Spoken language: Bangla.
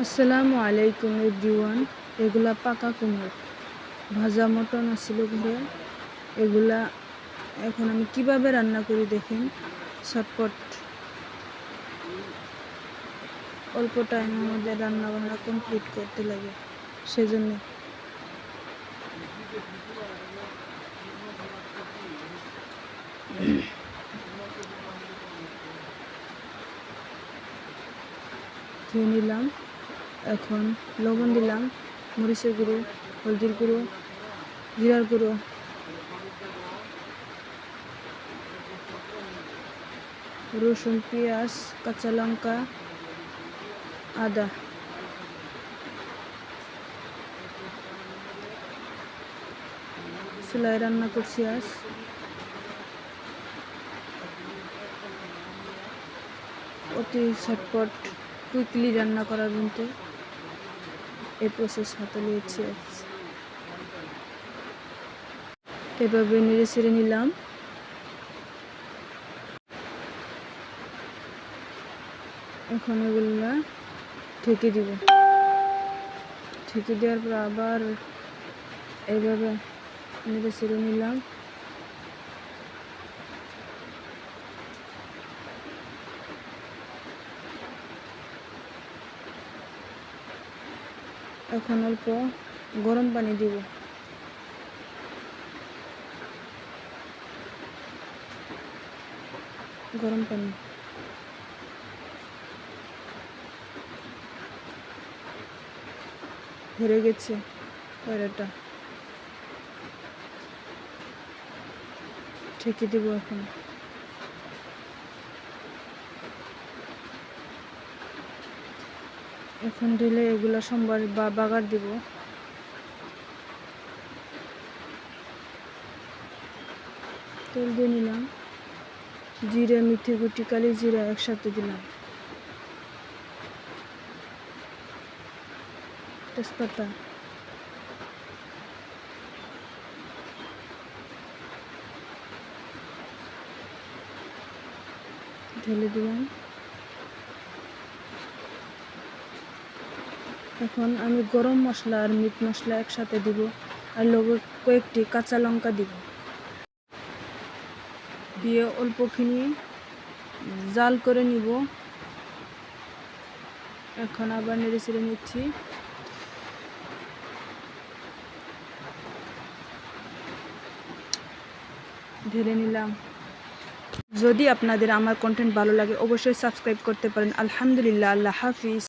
আসসালামু আলাইকুম এভরিওয়ান। এগুলা পাকা কুমড়ো, ভাজা মটন আসছিল ঘরে। এগুলা এখন আমি কিভাবে রান্না করি দেখেন। চটপট অল্প টাইমের মধ্যে রান্না বান্না কমপ্লিট করতে লাগে, সেজন্য ধুয়ে নিলাম। এখন লবণ দিলাম, মরিচের গুঁড়ো, হলদির গুঁড়ো, জিরার গুঁড়ো, রসুন, পেঁয়াজ, কাঁচা লঙ্কা, আদা। চুলায় রান্না করছি আজ। অতি ঝটপট কুইকলি রান্না করার মধ্যে এই প্রসেস হাতে নিয়েছি। এভাবে নেড়ে ছেড়ে নিলাম। এখন এগুলা ঢেকে দিব। ঢেকে দেওয়ার পর আবার এইভাবে নেড়ে ছেড়ে নিলাম। এখন অল্প গরম পানি দিব। গরম পানি ধরে গেছে কয়রাটা, ঢেকে দিব। এখন ঢেলে এগুলা সোমবার বা বাগার দিব। তেল দিয়ে নিলাম, জিরা, মিঠে গুটি, কালি জিরা একসাথে দিলাম, তেজপাতা, ঢেলে দিলাম। এখন আমি গরম মশলা আর মিট মশলা একসাথে দিব, আর লগে কয়েকটি কাঁচা লঙ্কা দিব। দিয়ে অল্পখানি জাল করে নিব। এখন আবার নেড়ে ছেড়ে নিচ্ছি। ঢেলে নিলাম। যদি আপনাদের আমার কন্টেন্ট ভালো লাগে অবশ্যই সাবস্ক্রাইব করতে পারেন। আলহামদুলিল্লাহ, আল্লাহ হাফিজ।